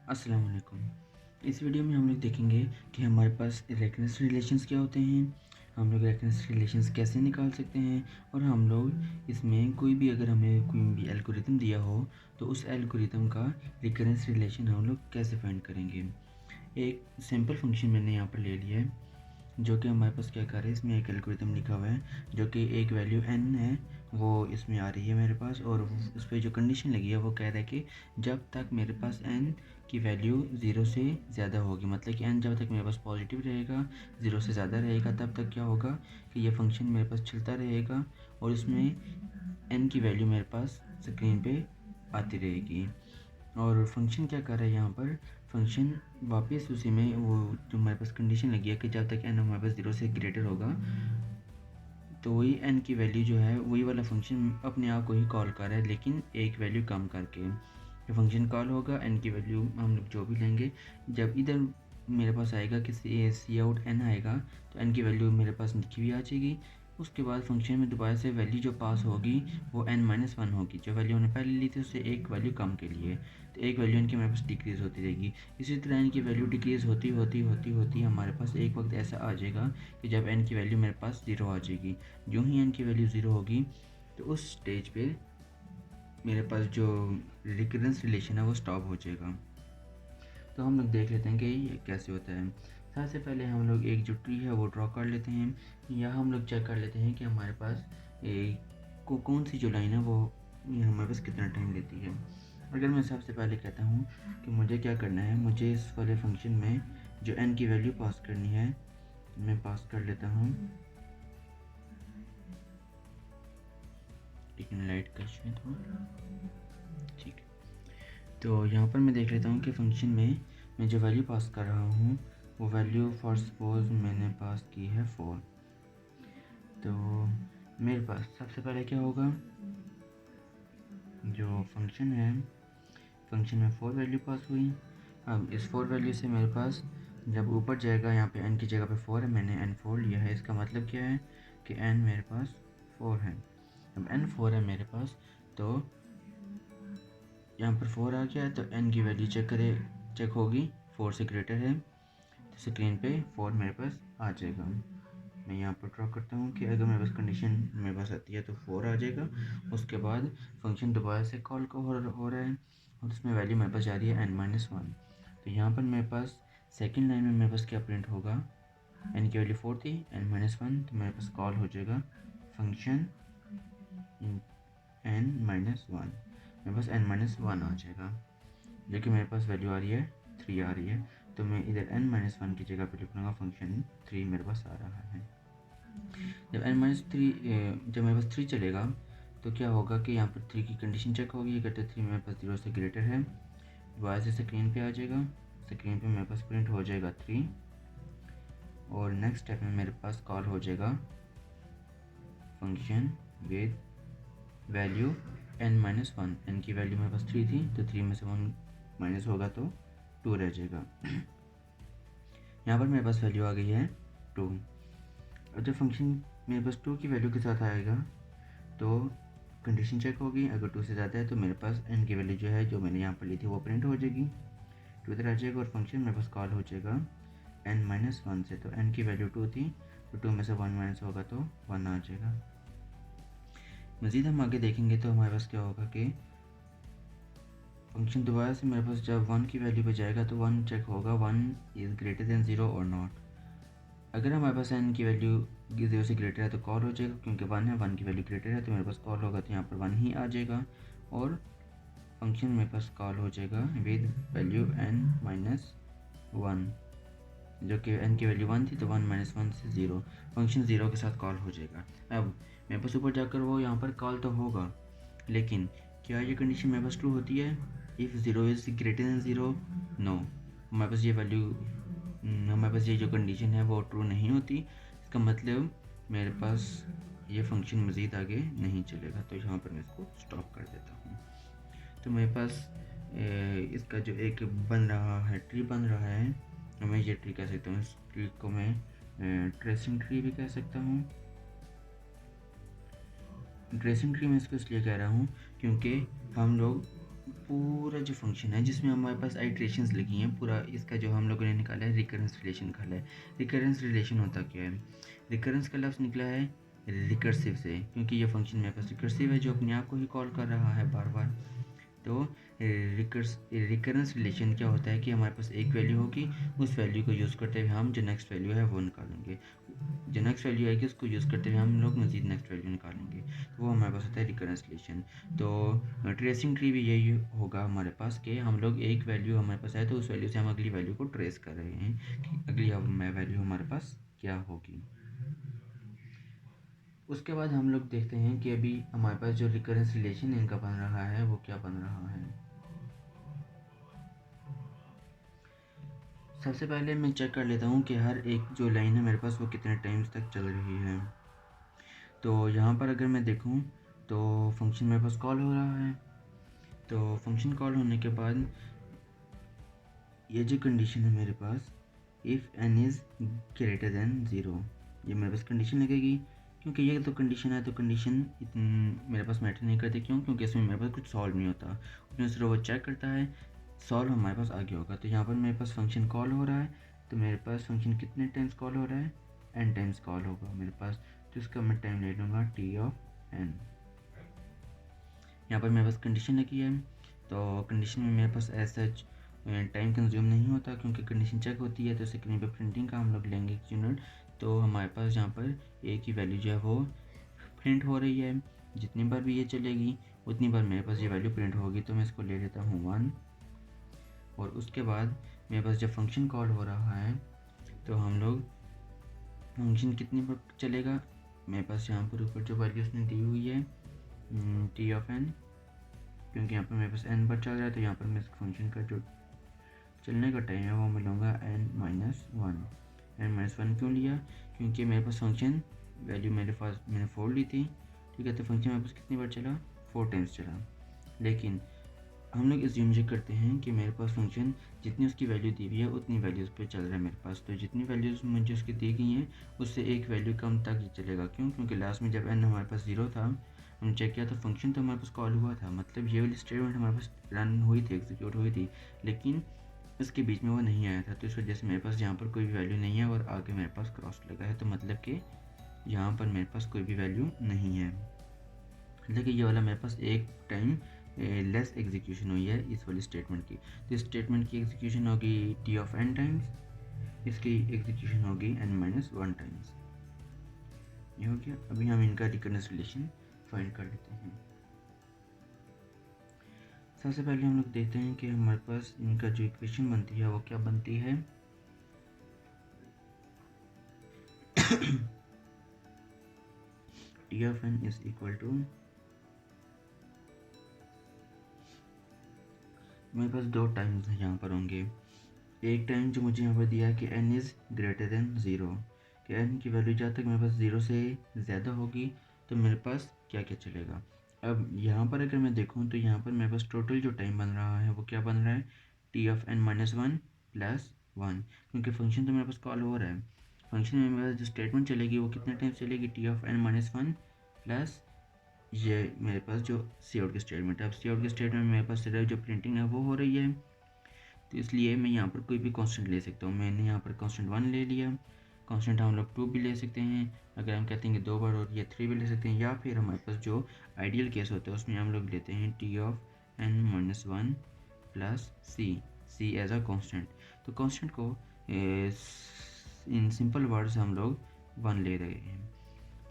अस्सलाम वालेकुम। इस वीडियो में हम लोग देखेंगे कि हमारे पास रेकरेंस रिलेशंस क्या होते हैं, हम लोग रेकरेंस रिलेशंस कैसे निकाल सकते हैं और हम लोग इसमें कोई भी अगर हमें कोई भी एल्गोरिथम दिया हो तो उस एल्गोरिथम का रिकरेंस रिलेशन हम लोग कैसे फाइंड करेंगे। एक सिंपल फंक्शन मैंने यहाँ पर ले लिया है जो कि हमारे पास क्या कर रहा है, इसमें एक एल्गोरिथम लिखा हुआ है जो कि एक वैल्यू n है वो इसमें आ रही है मेरे पास, और उस पर जो कंडीशन लगी है वो कह रहा है कि जब तक मेरे पास n की वैल्यू 0 से ज़्यादा होगी, मतलब कि n जब तक मेरे पास पॉजिटिव रहेगा 0 से ज़्यादा रहेगा तब तक क्या होगा कि ये फंक्शन मेरे पास चलता रहेगा और इसमें n की वैल्यू मेरे पास स्क्रीन पे आती रहेगी। और फंक्शन क्या कर रहा है यहाँ पर, फंक्शन वापस उसी में वो जो हमारे पास कंडीशन लगी है कि जब तक n हमारे पास 0 से ग्रेटर होगा तो वही n की वैल्यू जो है वही वाला फंक्शन अपने आप को ही कॉल कर रहा है, लेकिन एक वैल्यू कम करके। जो फंक्शन कॉल होगा n की वैल्यू हम लोग जो भी लेंगे, जब इधर मेरे पास आएगा कि सी आउट n आएगा तो n की वैल्यू मेरे पास लिखी हुई आ जाएगी। उसके बाद फंक्शन में दोबारा से वैल्यू जो पास होगी वो n-1 होगी, जो वैल्यू हमने पहले ली थी उससे एक वैल्यू कम के लिए, तो एक वैल्यू इनकी मेरे पास डिक्रीज़ होती रहेगी। इसी तरह इनकी वैल्यू डिक्रीज़ होती होती होती होती हमारे पास एक वक्त ऐसा आ जाएगा कि जब n की वैल्यू मेरे पास 0 आ जाएगी। जो ही n की वैल्यू 0 होगी तो उस स्टेज पे मेरे पास जो रिकरेंस रिलेशन है वो स्टॉप हो जाएगा। तो हम लोग देख लेते हैं कि ये कैसे होता है। सबसे पहले हम लोग एक जो ट्री है वो ड्रॉ कर लेते हैं, या हम लोग चेक कर लेते हैं कि हमारे पास कौन सी जो लाइन है वो हमारे पास कितना टाइम लेती है। अगर मैं सबसे पहले कहता हूँ कि मुझे क्या करना है, मुझे इस वाले फंक्शन में जो n की वैल्यू पास करनी है मैं पास कर लेता हूँ। लेकिन लाइट का इशू है थोड़ा, ठीक है। तो यहाँ पर मैं देख लेता हूँ कि फंक्शन में मैं जो वैल्यू पास कर रहा हूँ वो वैल्यू फॉर सपोज मैंने पास की है 4। तो मेरे पास सबसे पहले क्या होगा, जो फंक्शन है फंक्शन में 4 वैल्यू पास हुई। अब इस 4 वैल्यू से मेरे पास जब ऊपर जाएगा, यहाँ पे n की जगह पे 4 है, मैंने n 4 लिया है। इसका मतलब क्या है कि n मेरे पास 4 है। अब n 4 है मेरे पास, तो यहाँ पर 4 आ गया तो n की वैल्यू चेक होगी, 4 से ग्रेटर है तो स्क्रीन पे 4 मेरे पास आ जाएगा। मैं यहाँ पर ड्रॉ करता हूँ कि अगर मेरे पास कंडीशन मेरे पास आती है तो 4 आ जाएगा। उसके बाद फंक्शन दोबारा से कॉल को हो रहा है और उसमें वैल्यू मेरे पास जा रही है n-1। तो यहाँ पर मेरे पास सेकेंड लाइन में मेरे पास क्या प्रिंट होगा, n की वैल्यू 4 थी, n-1, तो मेरे पास कॉल हो जाएगा फंक्शन n-1। मेरे पास n-1 आ जाएगा, जो कि मेरे पास वैल्यू आ रही है 3 आ रही है। तो मैं इधर n-1 की जगह पे लिख लूँगा फंक्शन 3 मेरे पास आ रहा है। जब जब मेरे पास 3 चलेगा तो क्या होगा कि यहाँ पर 3 की कंडीशन चेक होगी, अगर तो 3 मेरे पास 0 से ग्रेटर है दोबारा से स्क्रीन पे आ जाएगा। स्क्रीन पे मेरे पास प्रिंट हो जाएगा 3 और नेक्स्ट स्टेप में मेरे पास कॉल हो जाएगा function with value n-1। n की वैल्यू मेरे पास 3 थी तो 3 में से 1 माइनस होगा तो 2 रह जाएगा। यहाँ पर मेरे पास वैल्यू आ गई है 2। और जब फंक्शन मेरे पास 2 की वैल्यू के साथ आएगा तो कंडीशन चेक होगी, अगर 2 से ज़्यादा है तो मेरे पास n की वैल्यू जो है जो मैंने यहाँ पर ली थी वो प्रिंट हो जाएगी, 2 इधर आ जाएगा और फंक्शन मेरे पास कॉल हो जाएगा n-1 से। तो n की वैल्यू 2 थी तो 2 में से 1 माइनस होगा तो 1 आ जाएगा। मज़ीद हम आगे देखेंगे तो हमारे पास क्या होगा कि फंक्शन दोबारा से मेरे पास जब 1 की वैल्यू पे जाएगा तो 1 चेक होगा 1 इज़ ग्रेटर देन 0 और नॉट। अगर हमारे पास n की वैल्यू 0 से ग्रेटर है तो कॉल हो जाएगा, क्योंकि 1 है, 1 की वैल्यू ग्रेटर है तो मेरे पास कॉल होगा तो यहाँ पर 1 ही आ जाएगा और फंक्शन मेरे पास कॉल हो जाएगा विद वैल्यू n-1, जो कि n की वैल्यू 1 थी तो 1-1 से 0, फंक्शन 0 के साथ कॉल हो जाएगा। अब मेरे पास ऊपर जाकर वो यहाँ पर कॉल तो होगा, लेकिन क्या ये कंडीशन मेरे पास ट्रू होती है, if 0 is greater than 0? No, हमारे पास ये वैल्यू हमारे पास ये जो कंडीशन है वो ट्रू नहीं होती। इसका मतलब मेरे पास ये फंक्शन मज़ीद आगे नहीं चलेगा। तो यहाँ पर मैं इसको स्टॉप कर देता हूँ। तो मेरे पास इसका जो एक बन रहा है ट्री बन रहा है, मैं ये ट्री कह सकता हूँ, इस ट्री को मैं ट्रेसिंग ट्री भी कह सकता हूँ। ट्रेसिंग ट्री मैं इसको इसलिए कह रहा हूँ क्योंकि हम लोग पूरा जो फंक्शन है जिसमें हमारे पास आइट्रेशंस लगी हैं, पूरा इसका जो हम लोगों ने निकाला है रिकरेंस रिलेशन निकाला है। रिकरेंस रिलेशन होता क्या है? रिकरेंस का लफ्ज़ निकला है रिकर्सिव से, क्योंकि ये फंक्शन मेरे पास रिकर्सिव है जो अपने आप को ही कॉल कर रहा है बार बार। तो रिकरेंस रिलेशन क्या होता है कि हमारे पास एक वैल्यू होगी, उस वैल्यू को यूज़ करते हुए हम जो नेक्स्ट वैल्यू है वो निकालेंगे। जो नेक्स्ट वैल्यू आएगी उसको यूज़ करते हुए हम लोग मज़ीद नेक्स्ट वैल्यू निकालेंगे, तो वो हमारे पास होता है रिकरेंस रिलेशन। तो ट्रेसिंग ट्री भी यही होगा हमारे पास कि हम लोग एक वैल्यू हमारे पास है तो उस वैल्यू से हम अगली वैल्यू को ट्रेस कर रहे हैं कि अगली वैल्यू हमारे पास क्या होगी। उसके बाद हम लोग देखते हैं कि अभी हमारे पास जो रिकरेंस रिलेशन इनका बन रहा है वो क्या बन रहा है। सबसे पहले मैं चेक कर लेता हूँ कि हर एक जो लाइन है मेरे पास वो कितने टाइम्स तक चल रही है। तो यहाँ पर अगर मैं देखूँ तो फंक्शन मेरे पास कॉल हो रहा है। तो फंक्शन कॉल होने के बाद ये जो कंडीशन है मेरे पास, if n is greater than 0, ये मेरे पास कंडीशन लगेगी। क्योंकि ये तो कंडीशन है तो कंडीशन मेरे पास मैटर नहीं करती। क्यों? क्योंकि इसमें मेरे पास कुछ सॉल्व नहीं होता, उसमें सिर्फ वो चेक करता है, सॉल्व हमारे पास आगे होगा। तो यहाँ पर मेरे पास फंक्शन कॉल हो रहा है, तो मेरे पास फंक्शन कितने टाइम्स कॉल हो रहा है? n टाइम्स कॉल होगा मेरे पास। तो इसका मैं टाइम ले लूँगा t(n). यहाँ पर मेरे पास कंडीशन लगी है, तो कंडीशन में मेरे पास एज सच टाइम कंज्यूम नहीं होता, क्योंकि कंडीशन चेक होती है। तो सेकंड पे प्रिंटिंग का हम लोग लेंगे एक यूनिट, तो हमारे पास यहाँ पर एक ही वैल्यू जो है वो प्रिंट हो रही है। जितनी बार भी ये चलेगी उतनी बार मेरे पास ये वैल्यू प्रिंट होगी। तो मैं इसको ले लेता हूँ 1। और उसके बाद मेरे पास जब फंक्शन कॉल हो रहा है तो हम लोग फंक्शन कितनी बार चलेगा, मेरे पास यहाँ पर ऊपर जो वैल्यू उसने दी हुई है t(n), क्योंकि यहाँ पर मेरे पास n बार चल रहा है तो यहाँ पर मैं इस फंक्शन का जो चलने का टाइम है वो मैं लूँगा n-1। n-1 क्यों लिया? क्योंकि मेरे पास फंक्शन वैल्यू मैंने 4 ली थी, ठीक है। तो फंक्शन मेरे पास कितनी बार चला? 4 टाइम्स चला। लेकिन हम लोग एज्यूम ये करते हैं कि मेरे पास फंक्शन जितनी उसकी वैल्यू दी हुई है उतनी वैल्यूज़ पे चल रहा है मेरे पास। तो जितनी वैल्यूज़ मुझे उसकी दी गई हैं उससे एक वैल्यू कम तक ही चलेगा। क्यों? क्योंकि लास्ट में जब n हमारे पास 0 था, हमने चेक किया तो फंक्शन तो हमारे पास कॉल हुआ था, मतलब ये वाली स्टेटमेंट हमारे पास रन हुई थी, एग्जीक्यूट हुई थी, लेकिन इसके बीच में वो नहीं आया था। तो इस वजह से मेरे पास यहाँ पर कोई भी वैल्यू नहीं है और आगे मेरे पास क्रॉस लगा है, तो मतलब कि यहाँ पर मेरे पास कोई भी वैल्यू नहीं है। लेकिन ये वाला मेरे पास एक टाइम लेस एग्जीक्यूशन हुई है इस वाली स्टेटमेंट की। तो इस स्टेटमेंट की एग्जीक्यूशन होगी t(n) टाइम्स, इसकी एग्जीक्यूशन होगी n-1 टाइम्स। ये हो गया। अभी हम इनका रिकरेंस रिलेशन फाइंड कर लेते हैं। सबसे पहले हम लोग देखते हैं कि हमारे पास इनका जो इक्वेशन बनती है वो क्या बनती है। t(n) इज इक्वल टू, मेरे पास दो टाइम्स यहाँ पर होंगे। एक टाइम जो मुझे यहाँ पर दिया है कि n इज़ ग्रेटर दैन 0, कि n की वैल्यू जहाँ तक मेरे पास 0 से ज़्यादा होगी तो मेरे पास क्या क्या चलेगा। अब यहाँ पर अगर मैं देखूँ तो यहाँ पर मेरे पास टोटल जो टाइम बन रहा है वो क्या बन रहा है? t(n-1 + 1), क्योंकि फंक्शन तो मेरे पास कॉल हो रहा है। फंक्शन में मेरे पास जो स्टेटमेंट चलेगी वो कितने टाइम चलेगी? t(n-1 प्लस ये मेरे पास जो सी आउट की स्टेटमेंट है। अब सी आउट की स्टेटमेंट में मेरे पास सिर्फ जो प्रिंटिंग है वो हो रही है, तो इसलिए मैं यहाँ पर कोई भी कांस्टेंट ले सकता हूँ। मैंने यहाँ पर कांस्टेंट 1 ले लिया। कांस्टेंट हम लोग 2 भी ले सकते हैं, अगर हम कहते हैं कि 2 बार और या 3 भी ले सकते हैं, या फिर हमारे पास जो आइडियल केस होता है उसमें हम लोग लेते हैं t(n-1 + c as a constant. तो कांस्टेंट को इन सिंपल वर्ड्स हम लोग 1 ले रहे हैं।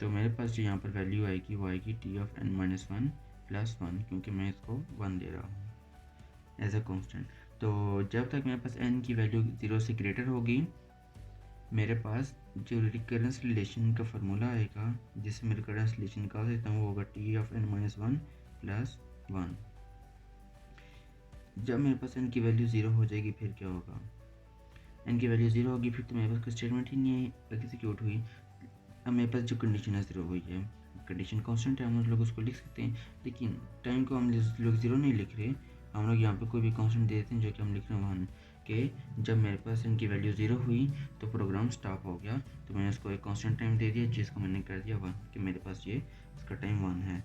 तो मेरे पास जो यहाँ पर वैल्यू आएगी वो आएगी t(n-1 + 1), क्योंकि मैं इसको 1 दे रहा हूँ एज अ कांस्टेंट। तो जब तक मेरे पास n की वैल्यू 0 से ग्रेटर होगी, मेरे पास जो रिकरेंस रिलेशन का फार्मूला आएगा जिससे मैं रिकरेंस रिलेशन निकाल देता हूँ वो होगा t(n-1 + 1). जब मेरे पास n की वैल्यू 0 हो जाएगी फिर क्या होगा? n की वैल्यू 0 होगी फिर तो मेरे पास कोई स्टेटमेंट ही नहीं एग्जीक्यूट हुई। अब मेरे पास जो कंडीशन है 0 हुई है, कंडीशन कांस्टेंट है, हम लोग उसको लिख सकते हैं, लेकिन टाइम को हम लोग 0 नहीं लिख रहे, हम लोग यहाँ पे कोई भी कांस्टेंट दे देते हैं जो कि हम लिख रहे हैं 1 के। जब मेरे पास इनकी वैल्यू 0 हुई तो प्रोग्राम स्टॉप हो गया, तो मैंने इसको एक कांस्टेंट टाइम दे दिया जिसको मैंने कर दिया 1, कि मेरे पास ये इसका टाइम 1 है।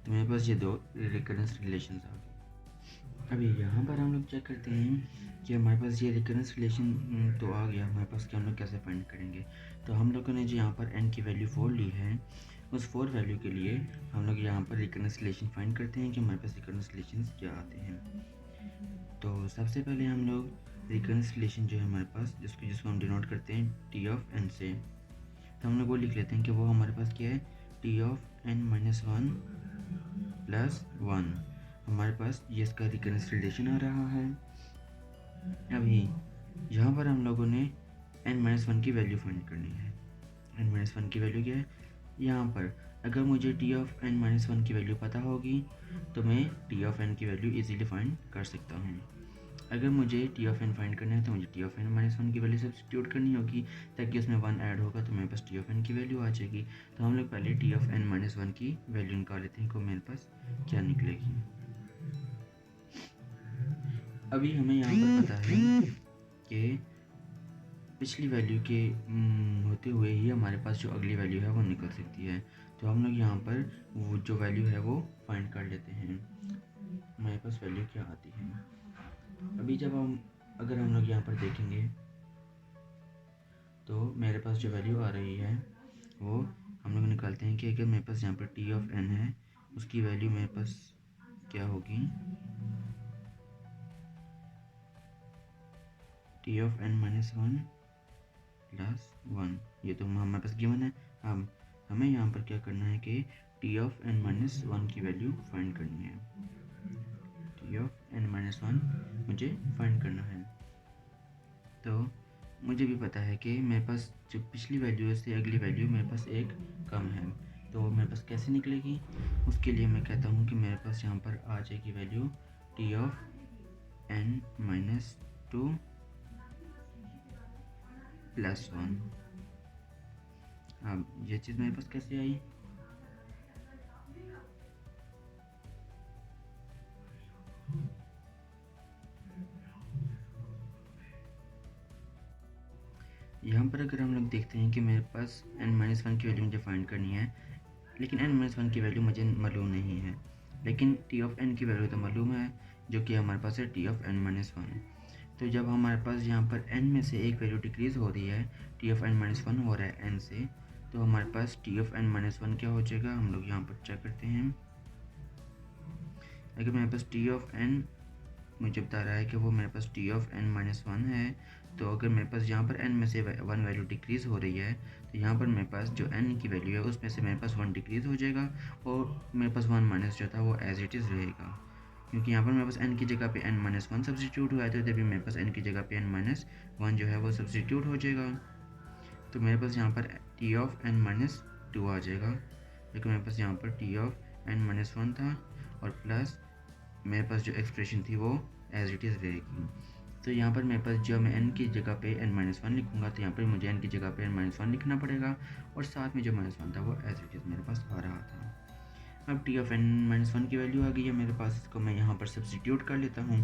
तो मेरे पास ये दो रिकरेंस रिलेशंस आ गए। अभी यहाँ पर हम लोग चेक करते हैं कि हमारे पास ये रिकरेंस रिलेशन तो आ गया हमारे पास कि हम लोग कैसे फाइंड करेंगे। तो हम लोगों ने जो यहाँ पर n की वैल्यू 4 ली है, उस 4 वैल्यू के लिए हम लोग यहाँ पर रिकरेंस रिलेशन फाइंड करते हैं कि हमारे पास रिकरेंस रिलेशन क्या आते हैं। तो सबसे पहले हम लोग रिकरेंस रिलेशन जो है हमारे पास जिसको हम डिनोट करते हैं टी ऑफ एन से, तो हम लोग वो लिख लेते हैं कि वो हमारे पास क्या है, T of N minus one plus one. हमारे पास ये इसका रिकरेंस रिलेशन आ रहा है। अभी यहाँ पर हम लोगों ने n माइनस वन की वैल्यू फाइंड करनी है। n माइनस वन की वैल्यू क्या है, यहाँ पर अगर मुझे t of n minus one की वैल्यू पता होगी तो मैं t ऑफ n की वैल्यू इजीली फाइंड कर सकता हूँ। अगर मुझे t ऑफ n फाइंड करना है तो मुझे t of n minus one की वैल्यू सब्स्टिट्यूट करनी होगी, ताकि उसमें वन ऐड होगा तो मेरे पास t ऑफ n की वैल्यू आ जाएगी। तो हम लोग पहले t of n minus one की वैल्यू निकाल लेते हैं कि मेरे पास क्या निकलेगी। अभी हमें यहाँ पर पता है कि पिछली वैल्यू के होते हुए ही हमारे पास जो अगली वैल्यू है वो निकल सकती है। तो हम लोग यहाँ पर वो जो वैल्यू है वो फाइंड कर लेते हैं हमारे पास वैल्यू क्या आती है। अभी अगर हम लोग यहाँ पर देखेंगे तो मेरे पास जो वैल्यू आ रही है वो हम लोग निकालते हैं कि अगर मेरे पास यहाँ पर टी ऑफ एन है, उसकी वैल्यू मेरे पास क्या होगी, t of N minus one plus one. ये तो हमारे पास गिवन है। अब हमें यहाँ पर क्या करना है कि t of N minus one की वैल्यू फाइंड करनी है। T of N minus one मुझे फाइंड करना है। तो मुझे भी पता है कि मेरे पास जो पिछली वैल्यू है उससे अगली वैल्यू मेरे पास एक कम है, तो मेरे पास कैसे निकलेगी, उसके लिए मैं कहता हूँ कि मेरे पास यहाँ पर आ जाएगी value t of N minus two plus one. अब ये चीज़ मेरे पास कैसे आई, यहाँ पर अगर हम लोग देखते हैं कि मेरे पास n माइनस वन की वैल्यू मुझे फाइंड करनी है, लेकिन n माइनस वन की वैल्यू मुझे मालूम नहीं है, लेकिन t ऑफ n की वैल्यू तो मालूम है जो कि हमारे पास है t of n minus one. तो जब हमारे पास यहाँ पर n में से एक वैल्यू डिक्रीज़ हो रही है, t of n minus one हो रहा है n से, तो हमारे पास t of n minus one क्या हो जाएगा, हम लोग यहाँ पर चेक करते हैं। अगर मेरे पास t ऑफ n मुझे बता रहा है कि वो मेरे पास T of N minus one है, तो अगर मेरे पास यहाँ पर n में से वन वैल्यू डिक्रीज़ हो रही है तो यहाँ पर मेरे पास जो n की वैल्यू है उसमें से मेरे पास वन डिक्रीज़ हो जाएगा और मेरे पास वन माइनस जो था वो एज इट इज़ रहेगा, क्योंकि यहाँ पर मेरे पास n की जगह पे n माइनस वन सब्सिट्यूट हुआ है, तो तभी मेरे पास n की जगह पे n माइनस वन जो है वो सब्सिट्यूट हो जाएगा। तो मेरे पास यहाँ पर T of N minus two आ जाएगा, लेकिन मेरे पास यहाँ पर T of N minus one था और प्लस मेरे पास जो एक्सप्रेशन थी वो एज इट इज़ रहेगी। तो यहाँ पर मेरे पास जो मैं n की जगह पे n माइनस वन लिखूँगा तो यहाँ पर मुझे n की जगह पे n माइनस वन लिखना पड़ेगा और साथ में जो माइनस वन था वो एज इट इज़ मेरे पास आ रहा था। अब t of N minus one की वैल्यू आ गई है मेरे पास, इसको मैं यहाँ पर सब्स्टिट्यूट कर लेता हूँ।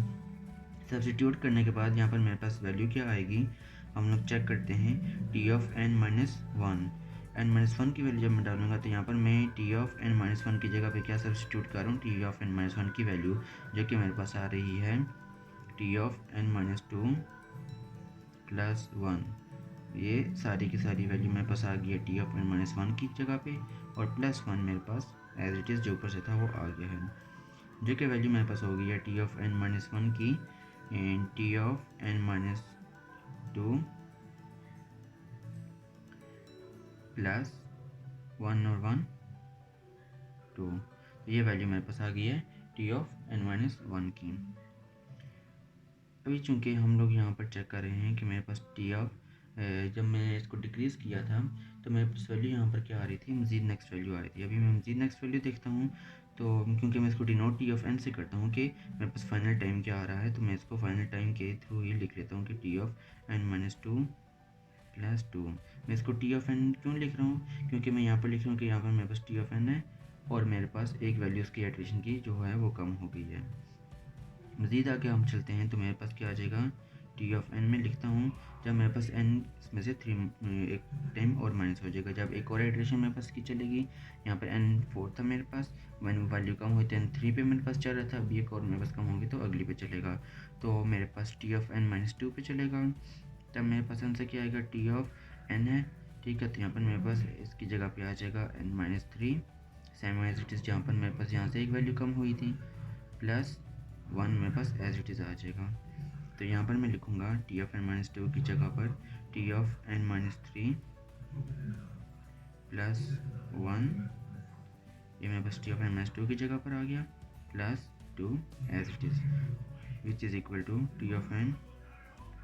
सब्स्टिट्यूट करने के बाद यहाँ पर मेरे पास वैल्यू क्या आएगी, हम लोग चेक करते हैं t of N minus one. N minus one की वैल्यू जब मैं डालूंगा तो यहाँ पर मैं t of N minus one की जगह पे क्या सब्स्टिट्यूट कर रहा हूँ, t of N minus one की वैल्यू जो कि मेरे पास आ रही है T of N minus two plus one. ये सारी की सारी वैल्यू मेरे पास आ गई है T of N minus one की जगह पे और प्लस वन मेरे पास एज इट इज़ जो ऊपर से था वो आ गया है, जो कि वैल्यू मेरे पास हो गई है T of N minus one की and T of N minus two plus one और वन टू। तो ये वैल्यू मेरे पास आ गई है T of N minus one की। अभी चूँकि हम लोग यहाँ पर चेक कर रहे हैं कि मेरे पास टी ऑफ जब मैंने इसको डिक्रीज़ किया था तो मेरे पास वैल्यू यहाँ पर क्या आ रही थी, मज़ीद नेक्स्ट वैल्यू आ रही थी। अभी मैं मज़ीद नेक्स्ट वैल्यू देखता हूँ तो क्योंकि मैं इसको डिनोट टी ऑफ एन से करता हूँ कि मेरे पास फाइनल टाइम क्या आ रहा है, तो मैं इसको फाइनल टाइम के थ्रू ही लिख लेता हूँ कि t of N minus two plus two. मैं इसको टी ऑफ एन क्यों लिख रहा हूँ, क्योंकि मैं यहाँ पर लिख रहा हूँ कि यहाँ पर मेरे पास टी ऑफ एन है और मेरे पास एक वैल्यू उसकी एट्रिशन की जो है वो कम हो गई है। मज़ीद आगे हम चलते हैं तो मेरे पास क्या आ जाएगा टी ऑफ एन में लिखता हूँ जब मेरे पास एन इसमें से 3 एक टाइम और माइनस हो जाएगा। जब एक और इटरेशन मेरे पास की चलेगी, यहाँ पर एन 4 था मेरे पास, वन वैल्यू कम हुई तो एन 3 पे मेरे पास चल रहा था, अभी एक और मेरे पास कम होगी तो अगली पे चलेगा। तो मेरे पास टी ऑफ एन -2 पे चलेगा। तब मेरे पास आंसर क्या आएगा, टी ऑफ एन है, ठीक है। तो यहाँ पर मेरे पास इसकी जगह पे आ जाएगा n -3, same as it is जहाँ पर मेरे पास यहाँ से एक वैल्यू कम हुई थी, प्लस 1 मेरे पास एज इट इज़ आ जाएगा। तो यहाँ पर मैं लिखूँगा टी ऑफ एन -2 की जगह पर टी ऑफ एन -3 प्लस 1, ये मेरे पास टी ऑफ एन -2 की जगह पर आ गया, plus 2 as it is, which is equal to t of n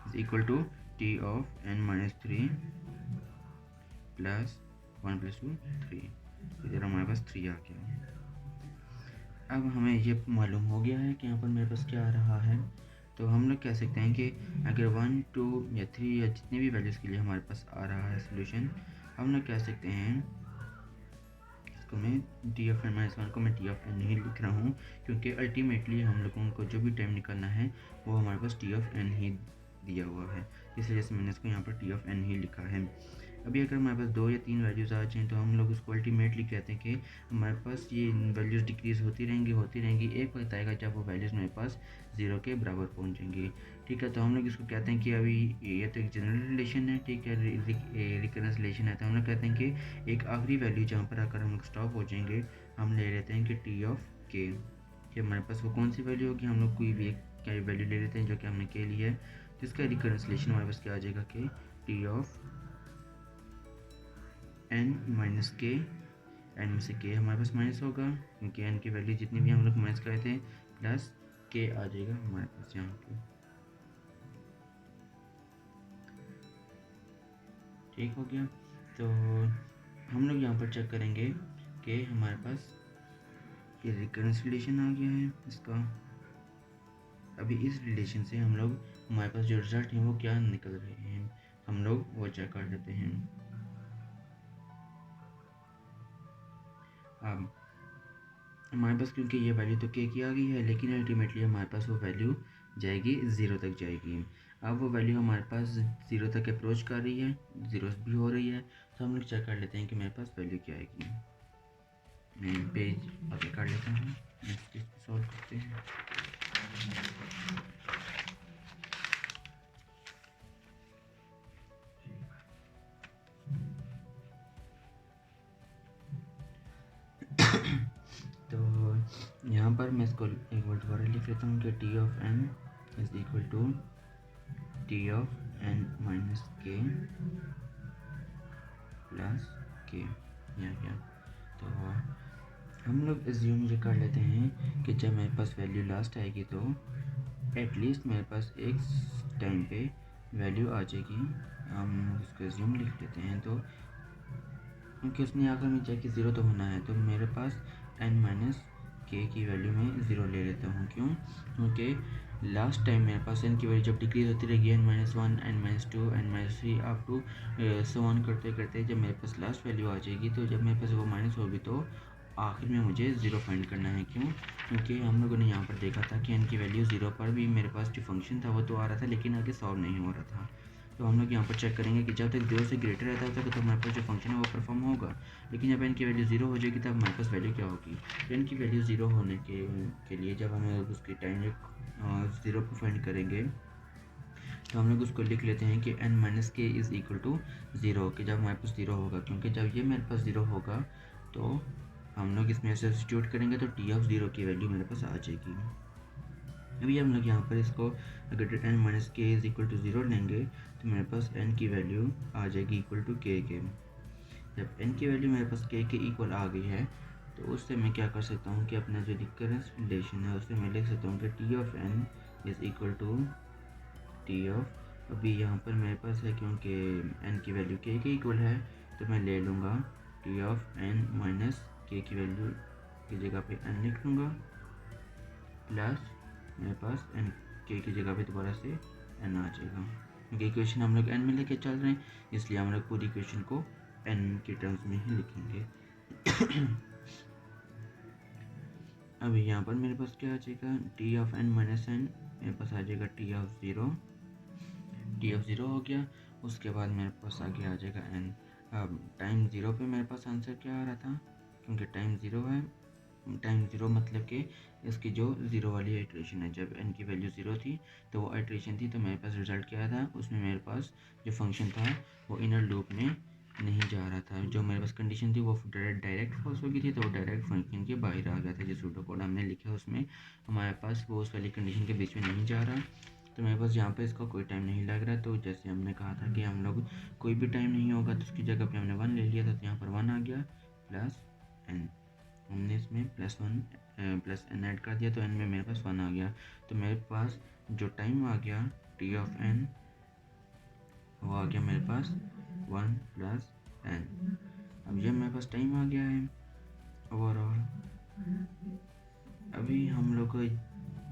is equal to t of n -3 plus 1 + 2 3, इधर हमारे पास 3 आ गया। अब हमें ये मालूम हो गया है कि यहाँ पर मेरे पास क्या आ रहा है। तो हम लोग कह सकते हैं कि अगर 1, 2 या 3 या जितने भी वैल्यूज़ के लिए हमारे पास आ रहा है सोल्यूशन, हम लोग कह सकते हैं इसको मैं टी ऑफ एन -1 को मैं टी ऑफ एन ही लिख रहा हूँ, क्योंकि अल्टीमेटली हम लोगों को जो भी टाइम निकालना है वो हमारे पास टी ऑफ एन ही दिया हुआ है, इस वजह से मैंने इसको यहाँ पर टी ऑफ एन ही लिखा है। अभी अगर हमारे पास 2 या 3 वैल्यूज़ आ जाएँ तो हम लोग उसको अल्टीमेटली कहते हैं कि हमारे पास ये वैल्यूज़ डिक्रीज़ होती रहेंगी, एक वक्त आएगा जब वो वैल्यूज़ मेरे पास 0 के बराबर पहुंचेंगी, ठीक है। तो हम लोग इसको कहते हैं कि अभी ये तो एक जनरल रिलेशन है, ठीक है, रिकरेंस रिलेशन है। तो हम लोग कहते हैं कि एक आखिरी वैल्यू जहाँ पर आकर हम लोग स्टॉप हो जाएंगे, हम ले लेते हैं कि टी ऑफ के, कि हमारे पास वो कौन सी वैल्यू होगी, हम लोग कोई भी एक क्या वैल्यू ले लेते हैं जो कि हमने के लिए है, तो इसका रिकरेंस रिलेशन हमारे पास क्या आ जाएगा कि टी ऑफ एन माइनस के, एन में से के हमारे पास माइनस होगा क्योंकि एन की वैल्यू जितनी भी हम लोग माइनस करे थे, प्लस के आ जाएगा हमारे पास यहाँ पे, ठीक हो गया। तो हम लोग यहाँ पर चेक करेंगे कि हमारे पास ये रिकरेंस रिलेशन आ गया है इसका। अभी इस रिलेशन से हम लोग हमारे पास जो रिजल्ट है वो क्या निकल रहे हैं, हम लोग वो चेक कर लेते हैं। अब हमारे पास क्योंकि ये वैल्यू तो के की आ गई है, लेकिन अल्टीमेटली हमारे पास वो वैल्यू जाएगी 0 तक जाएगी। अब वो वैल्यू हमारे पास 0 तक अप्रोच कर रही है, 0 भी हो रही है, तो हम लोग चेक कर लेते हैं कि मेरे पास वैल्यू क्या आएगी। मैं पेज आगे कर लेता हूँ, सॉल्व करते हैं। तो यहाँ पर मैं इसको एक बार दोबारा लिख लेता हूँ कि t of n is equal to t of N minus k plus k, यहाँ क्या। तो हम लोग एज्यूम ये कर लेते हैं कि जब मेरे पास वैल्यू लास्ट आएगी तो एटलीस्ट मेरे पास एक टाइम पे वैल्यू आ जाएगी, हम उसको एज्यूम लिख लेते हैं। तो क्योंकि उसने आखिर में चाहे कि 0 तो होना है, तो मेरे पास n माइनस के की वैल्यू में 0 ले लेता हूँ। क्यों? क्योंकि लास्ट टाइम मेरे पास n की वैल्यू जब डिक्रीज होती रहेगी, n-1, n-2, n-3 up to so on करते करते जब मेरे पास लास्ट वैल्यू आ जाएगी, तो जब मेरे पास वो माइनस होगी तो आखिर में मुझे 0 फाइंड करना है। क्यों? क्योंकि हम लोगों ने यहाँ पर देखा था कि n की वैल्यू 0 पर भी मेरे पास जो फंक्शन था वो तो आ रहा था, लेकिन आगे सॉल्व नहीं हो रहा था। तो हम लोग यहाँ पर चेक करेंगे कि जब तक 0 से ग्रेटर रहता है तो हमारे पास जो फंक्शन है वो परफॉर्म होगा, लेकिन जब n की वैल्यू 0 हो जाएगी तब हमारे पास वैल्यू क्या होगी। n की वैल्यू 0 होने के लिए जब हमें उसकी टाइम 0 पर फाइंड करेंगे तो हम लोग उसको लिख लेते हैं कि n माइनस के इज़ इक्वल टू 0, कि जब हमारे पास 0 होगा, क्योंकि जब ये मेरे पास 0 होगा तो हम लोग इसमें सब्स्टिट्यूट करेंगे तो टी ऑफ 0 की वैल्यू मेरे पास आ जाएगी। अभी हम लोग यहाँ पर इसको अगर n माइनस के इज़ इक्वल टू 0 लेंगे तो मेरे पास n की वैल्यू आ जाएगी इक्वल टू के। जब n की वैल्यू मेरे पास के इक्वल आ गई है तो उससे मैं क्या कर सकता हूँ कि अपना जो रिकरेंस रिलेशन है उससे मैं लिख सकता हूँ कि t of n is equal to t of, अभी यहाँ पर मेरे पास है क्योंकि n की वैल्यू के इक्वल है तो मैं ले लूँगा टी ऑफ n माइनस के की वैल्यू की जगह पे n लिख लूँगा, प्लस मेरे पास n के की जगह पे दोबारा से n आ जाएगा, क्योंकि इक्वेशन हम लोग n में लेके चल रहे हैं, इसलिए हम लोग पूरी इक्वेशन को n के टर्म्स में ही लिखेंगे। अभी यहाँ पर मेरे पास क्या आ जाएगा, T of n minus n, मेरे पास आ जाएगा T of 0 T of zero हो गया। उसके बाद मेरे पास आगे आ जाएगा एन। अब टाइम ज़ीरो पे मेरे पास आंसर क्या आ रहा था, क्योंकि टाइम ज़ीरो है, टाइम ज़ीरो मतलब कि इसकी जो ज़ीरो वाली आइट्रेशन है, जब एन की वैल्यू ज़ीरो थी तो वो आइट्रेशन थी, तो मेरे पास रिज़ल्ट क्या था, उसमें मेरे पास जो फंक्शन था वो इनर लूप में नहीं जा रहा था। जो मेरे पास कंडीशन थी वो डायरेक्ट फॉल्स हो गई थी, तो वो डायरेक्ट फंक्शन के बाहर आ गया था। जो सूडो कोड हमने लिखा है उसमें हमारे पास वो उस वाली कंडीशन के बीच में नहीं जा रहा, तो मेरे पास यहाँ पे इसका कोई टाइम नहीं लग रहा। तो जैसे हमने कहा था कि हम लोग कोई भी टाइम नहीं होगा तो उसकी जगह पे हमने 1 ले लिया था, तो यहाँ पर 1 आ गया प्लस एन। हमने इसमें प्लस एन ऐड कर दिया, तो एन में मेरे पास 1 आ गया। तो मेरे पास जो टाइम आ गया टी ऑफ एन वो आ गया मेरे पास 1 प्लस एन। अब ये मेरे पास टाइम आ गया है ओवरऑल। अभी हम लोग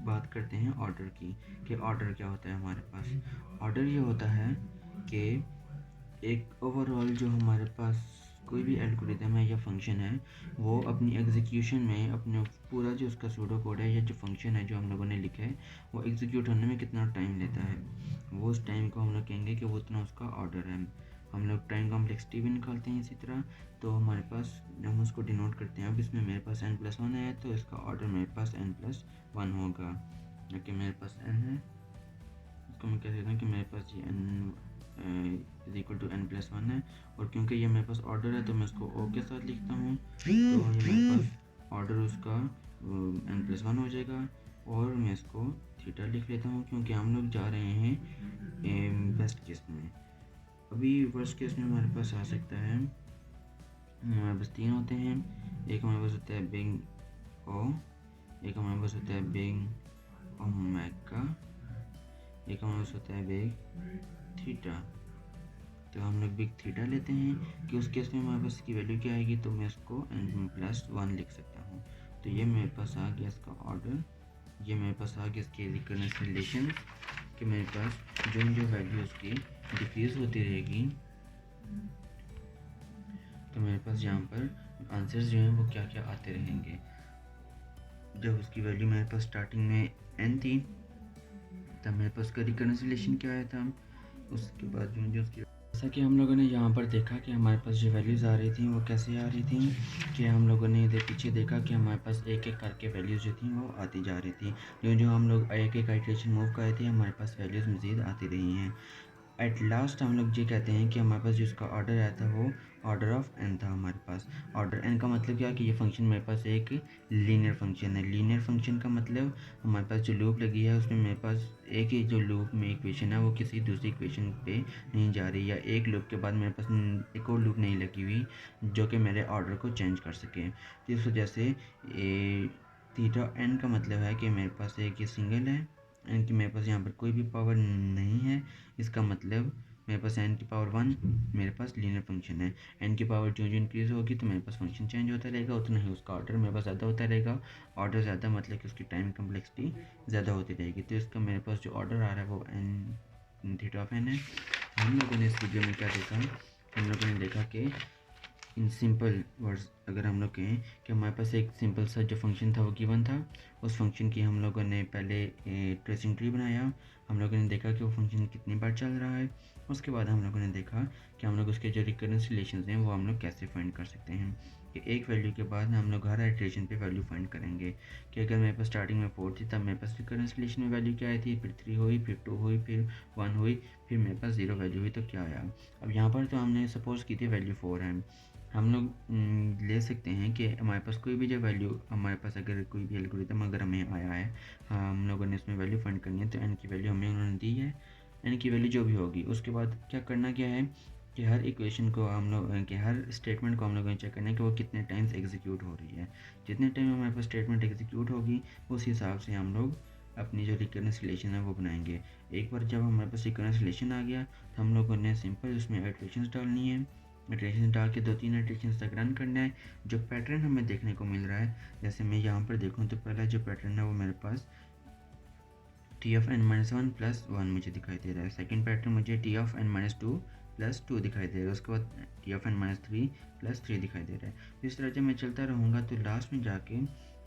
बात करते हैं ऑर्डर की, कि ऑर्डर क्या होता है हमारे पास। ऑर्डर ये होता है कि एक ओवरऑल जो हमारे पास कोई भी एल्गोरिथम है या फंक्शन है, वो अपनी एग्जीक्यूशन में अपने पूरा जो उसका सूडो कोड है या जो फंक्शन है जो हम लोगों ने लिखा है वो एग्जीक्यूट होने में कितना टाइम लेता है, वो उस टाइम को हम लोग कहेंगे कि वो उतना उसका ऑर्डर है। हम लोग टाइम कॉम्प्लेक्सिटी भी निकालते हैं इसी तरह। तो हमारे पास हम उसको डिनोट करते हैं। अब इसमें मेरे पास n+1 है, तो इसका ऑर्डर मेरे पास n+1 होगा, क्योंकि मेरे पास n है। इसको मैं कह देता हूँ कि मेरे पास ये n is equal to n+1 है, और क्योंकि ये मेरे पास ऑर्डर है तो मैं इसको o के साथ लिखता हूँ, तो ये मेरे पास ऑर्डर उसका n+1 हो जाएगा। और मैं इसको थीटा लिख लेता हूँ, क्योंकि हम लोग जा रहे हैं बेस्ट केस में। अभी वर्स्ट केस में हमारे पास आ सकता है, हमारे पास 3 होते हैं। एक हमारे पास होता है बिग ओ, एक हमारे पास होता है बिग ओमेगा, एक हमारे पास होता है बिग थीटा। तो हम लोग बिग थीटा लेते हैं कि उस केस में हमारे पास इसकी वैल्यू क्या आएगी, तो मैं इसको n+1 लिख सकता हूँ। तो ये मेरे पास आ गया इसका ऑर्डर, ये मेरे पास आ गया इसके रिकरेंस रिलेशन, कि मेरे पास जो वैल्यू उसकी डिक्रीज होती रहेगी, तो मेरे पास यहाँ पर आंसर्स जो हैं वो क्या क्या आते रहेंगे। जब उसकी वैल्यू मेरे पास स्टार्टिंग में n थी, तब मेरे पास उसका रिकरेंस रिलेशन क्या आया था। उसके बाद जो उसकी, जैसा कि हम लोगों ने यहाँ पर देखा कि हमारे पास जो वैल्यूज़ आ रही थी वो कैसे आ रही थी, कि हम लोगों ने इधर पीछे देखा कि हमारे पास एक एक करके वैल्यूज़ जो थी वो आती जा रही थी। जो हम लोग एक एक आइट्रेशन मूव कर रहे थे, हमारे पास वैल्यूज़ मज़ीद आती रही हैं। एट लास्ट हम लोग ये कहते हैं कि हमारे पास जिसका ऑर्डर आया था वो ऑर्डर ऑफ एन था। हमारे पास ऑर्डर एन का मतलब क्या है कि ये फंक्शन मेरे पास एक लीनियर फंक्शन है। लीनियर फंक्शन का मतलब हमारे पास जो लूप लगी है उसमें मेरे पास एक ही जो लूप में इक्वेशन है वो किसी दूसरी इक्वेशन पे नहीं जा रही, या एक लूप के बाद मेरे पास एक और लूप नहीं लगी हुई जो कि मेरे ऑर्डर को चेंज कर सके। तो इस वजह से थीटा एन का मतलब है कि मेरे पास एक ये सिंगल है, एन की मेरे पास यहाँ पर कोई भी पावर नहीं है। इसका मतलब मेरे पास एन की पावर 1 मेरे पास लीनियर फंक्शन है। एन की पावर जो इंक्रीज़ होगी तो मेरे पास फंक्शन चेंज होता रहेगा, उतना ही उसका ऑर्डर मेरे पास ज़्यादा होता रहेगा। ऑर्डर ज़्यादा मतलब कि उसकी टाइम कम्प्लेक्सिटी ज़्यादा होती रहेगी। तो इसका मेरे पास जो ऑर्डर आ रहा है वो एन थीटा ऑफ एन है। हम लोगों ने इस वीडियो में क्या देखा, हम लोगों ने देखा कि इन सिंपल वर्ड्स अगर हम लोग कहें कि हमारे पास एक सिंपल सा जो फंक्शन था वो गिवन था, उस फंक्शन की हम लोगों ने पहले ट्रेसिंग ट्री बनाया। हम लोगों ने देखा कि वो फंक्शन कितनी बार चल रहा है। उसके बाद हम लोगों ने देखा कि हम लोग उसके जो रिकरेंस रिलेशंस हैं वो हम लोग कैसे फाइंड कर सकते हैं, कि एक वैल्यू के बाद हम लोग हर आइट्रेशन पे वैल्यू फाइंड करेंगे। कि अगर मेरे पास स्टार्टिंग में 4 थी तब मेरे पास रिकरेंस रिलेशन में वैल्यू क्या आई थी, फिर 3 हुई, फिर 2 हुई, फिर 1 हुई, फिर मेरे पास 0 वैल्यू हुई, तो क्या आया। अब यहाँ पर तो हमने सपोज़ की थी वैल्यू 4 है। हम लोग ले सकते हैं कि हमारे पास कोई भी जो वैल्यू हमारे पास अगर कोई भी एल्गोरिथम अगर हमें आया है, हाँ, हम लोगों ने इसमें वैल्यू फाइंड करनी है, तो एन की वैल्यू हमें उन्होंने दी है। एन की वैल्यू जो भी होगी उसके बाद क्या करना क्या है कि हर इक्वेशन को हम लोग कि हर स्टेटमेंट को हम लोगों ने चेक करना है कि वो कितने टाइम्स एग्जीक्यूट हो रही है। जितने टाइम हमारे पास स्टेटमेंट एग्जीक्यूट होगी उस हिसाब से हम लोग अपनी जो रिकरेंस रिलेशन है वो बनाएंगे। एक बार जब हमारे पास रिकरेंस रिलेशन आ गया तो हम लोगों ने सिंपल उसमें इटरेशंस डालनी है। इटरेशंस डाल के 2-3 इटरेशंस तक रन करना है। जो पैटर्न हमें देखने को मिल रहा है, जैसे मैं यहाँ पर देखूँ तो पहला जो पैटर्न है वो मेरे पास टी ऑफ n-1 प्लस 1 मुझे दिखाई दे रहा है। सेकंड पैटर्न मुझे टी ऑफ n-2 प्लस 2 दिखाई दे रहा है। उसके बाद टी ऑफ n-3 प्लस 3 दिखाई दे रहा है। इस तरह जब मैं चलता रहूँगा तो लास्ट में जाके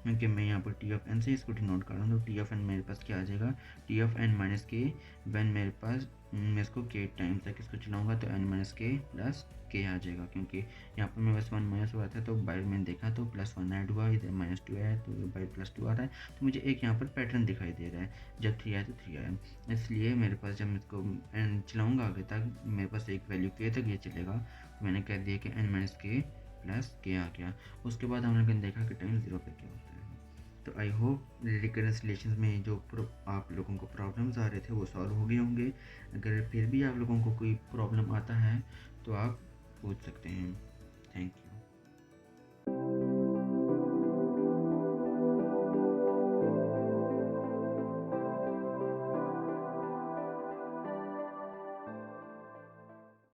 क्योंकि मैं यहाँ पर टी ऑफ एन से इसको डिनोट कर रहा हूँ, तो टी ऑफ एन मेरे पास क्या आ जाएगा, टी ऑफ एन माइनस के, वैन मेरे पास मैं इसको के टाइम तक इसको चलाऊँगा तो एन माइनस के प्लस के आ जाएगा, क्योंकि यहाँ पर मेरे पास 1 माइनस हुआ था, तो बाहर मैंने देखा तो +1 ऐड हुआ, इधर -2 है तो बाहर +2 आ रहा है, तो मुझे एक यहाँ पर पैटर्न दिखाई दे रहा है, जब 3 आया तो 3 आया, इसलिए मेरे पास जब मैं इसको चलाऊँगा आगे तक मेरे पास एक वैल्यू के तक ये चलेगा, तो मैंने कह दिया कि एन माइनस के प्लस के आ गया। उसके बाद हम लोगों ने देखा कि टाइम 0 पे क्या होता है। तो आई होप रिकरेंस रिलेशंस में जो आप लोगों को प्रॉब्लम्स आ रहे थे वो सॉल्व हो गए होंगे। अगर फिर भी आप लोगों को कोई प्रॉब्लम आता है तो आप पूछ सकते हैं। Thank you.